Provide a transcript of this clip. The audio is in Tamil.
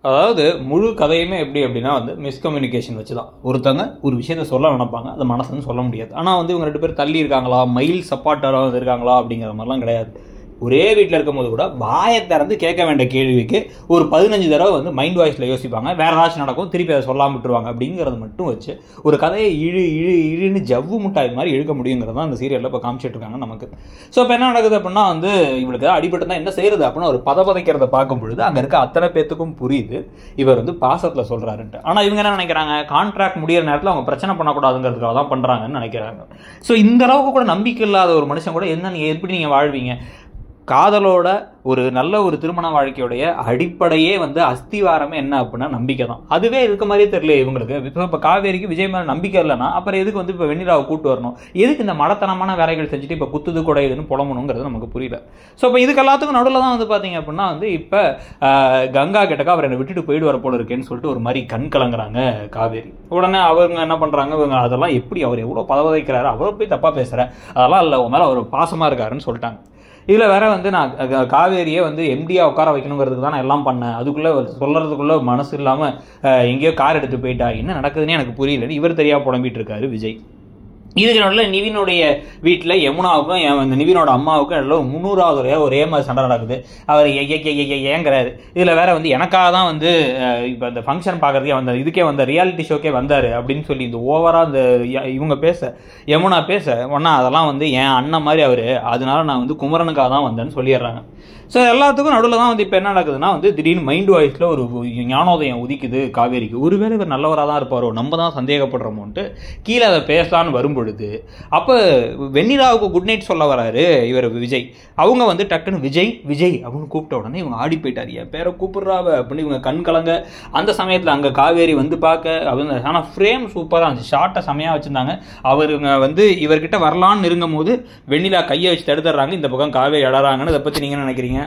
அதாவது முழு கதையுமே எப்படி அப்படின்னா வந்து மிஸ்கம்யூனிகேஷன் வச்சு தான். ஒருத்தங்க ஒரு விஷயத்த சொல்ல நினைப்பாங்க, அதை மனசுன்னு சொல்ல முடியாது. ஆனால் வந்து இவங்க 2 பேர் தள்ளி இருக்காங்களா, மைல் சப்பார்ட்டராக இருக்காங்களா அப்படிங்கிற மாதிரிலாம் கிடையாது. ஒரே வீட்டில் இருக்கும்போது கூட வாயை திறந்து கேட்க வேண்டிய கேள்விக்கு ஒரு 15 தடவை வந்து மைண்ட் வாய்ஸில் யோசிப்பாங்க, வேறு ஏதாச்சும் நடக்கும், திருப்பி அதை சொல்லாமல் விட்டுருவாங்க. அப்படிங்கிறது மட்டும் வச்சு ஒரு கதையை இழுன்னு ஜவ்வு முட்டாய் மாதிரி இழுக்க முடியுங்கிறது தான் அந்த சீரியலில் இப்போ காமிச்சிட்டு இருக்காங்க நமக்கு. ஸோ இப்போ என்ன நடக்குது அப்படின்னா வந்து இவளுக்கு அடிபட்டு தான் என்ன செய்யறது அப்படின்னா ஒரு பதைக்கிறத பார்க்கும் பொழுது அங்கே இருக்க அத்தனை பேத்துக்கும் புரியுது இவர் வந்து பாசத்தில் சொல்கிறாருன்ட்டு. ஆனால் இவங்க என்ன நினைக்கிறாங்க, கான்ட்ராக்ட் முடிகிற நேரத்தில் அவங்க பிரச்சனை பண்ணக்கூடாதுங்கிறதுக்காக தான் பண்ணுறாங்கன்னு நினைக்கிறாங்க. ஸோ இந்த அளவுக்கு கூட நம்பிக்கை இல்லாத ஒரு மனுஷன் கூட என்ன எப்படி நீங்கள் வாழ்வீங்க? காதலோட ஒரு நல்ல ஒரு திருமண வாழ்க்கையுடைய அடிப்படையே வந்து அஸ்திவாரமே என்ன அப்படின்னா நம்பிக்கை தான். அதுவே இருக்க மாதிரியே தெரியல இவங்களுக்கு. இப்போ காவேரிக்கு விஜய் மேலே நம்பிக்கை இல்லைன்னா அப்புறம் எதுக்கு வந்து இப்போ வெண்ணிலாவை கூட்டு வரணும், எதுக்கு இந்த மடத்தனமான வேலைகள் செஞ்சுட்டு இப்போ குத்துது குடையுதுன்னு புலம்பணுங்கிறது நமக்கு புரியல. ஸோ இப்போ இதுக்கு எல்லாத்துக்கும் நடுவில் தான் வந்து பார்த்தீங்க அப்படின்னா வந்து இப்போ கங்கா கிட்டக்கா அவர் என்னை விட்டுட்டு போயிட்டு வர போல இருக்கேன்னு சொல்லிட்டு ஒரு மாதிரி கண் கலங்குறாங்க காவேரி. உடனே அவங்க என்ன பண்ணுறாங்க, இவங்க அதெல்லாம் எப்படி அவர் எவ்வளோ பதவதைக்கிறாரு, அவ்வளோ போய் தப்பாக பேசுகிற, அதெல்லாம் இல்லை, உன் மேலே அவர் பாசமாக இருக்காருன்னு சொல்லிட்டாங்க. இதில் வேற வந்து நான் காவேரியை வந்து எம்டியாக உட்கார வைக்கணுங்கிறதுக்கு தான் நான் எல்லாம் பண்ணேன், அதுக்குள்ளே சொல்கிறதுக்குள்ளே மனசு இல்லாமல் எங்கேயோ கார் எடுத்து போயிட்டா, என்ன நடக்குதுன்னு எனக்கு புரியலன்னு இவர் தெரியாமல் புலம்பிட்டு இருக்காரு விஜய். இதுக்கு நடுவில் நிவினுடைய வீட்டில் யமுனாவுக்கும் நிவினோட அம்மாவுக்கும் எல்லாம் 300வது ஒரே மாதிரி சண்டை நடக்குது. அவர் ஏங்கிறாரு. இதில் வேற வந்து எனக்காக தான் வந்து இப்போ இந்த ஃபங்க்ஷன் பார்க்கறதுக்கே வந்தார், இதுக்கே வந்த ரியாலிட்டி ஷோக்கே வந்தார் அப்படின்னு சொல்லி இந்த ஓவராக இந்த இவங்க பேச யமுனா பேச ஒன்றா அதெல்லாம் வந்து என் அண்ணன் மாதிரி அவர், அதனால நான் வந்து குமரனுக்காக தான் வந்தேன்னு சொல்லிடுறாங்க. ஸோ எல்லாத்துக்கும் நடுவில் தான் வந்து இப்போ என்ன நடக்குதுன்னா வந்து திடீர்னு மைண்ட் வாய்ஸில் ஒரு ஞானோதயம் உதிக்குது காவேரிக்கு. ஒருவேளை இவர் நல்லவராக தான் இருப்பாரோ, நம்ம தான் சந்தேகப்படுறோமோன்ட்டு கீழே அதை பேசலான்னு வரும்பொழுது அப்போ வெண்ணிலாவுக்கு குட் நைட் சொல்ல வராரு இவர் விஜய். அவங்க வந்து டக்குன்னு விஜய் விஜய் அப்படின்னு கூப்பிட்ட உடனே இவங்க ஆடி போயிட்டார், என் பேரை கூப்பிட்றாவ அப்படின்னு இவங்க கண் கலங்க. அந்த சமயத்தில் அங்கே காவேரி வந்து பார்க்க அவங்க, ஆனால் ஃப்ரேம் சூப்பராக இருந்துச்சு, ஷார்ட்டை செமையாக வச்சுருந்தாங்க. அவருங்க வந்து இவர்கிட்ட வரலான்னு நெருங்கும் போது வெண்ணிலா கையை வச்சு தடுத்துடுறாங்க, இந்த பக்கம் காவேரி அடறாங்கன்னு. இதை பற்றி நீங்கள் நினைக்கிறீங்க?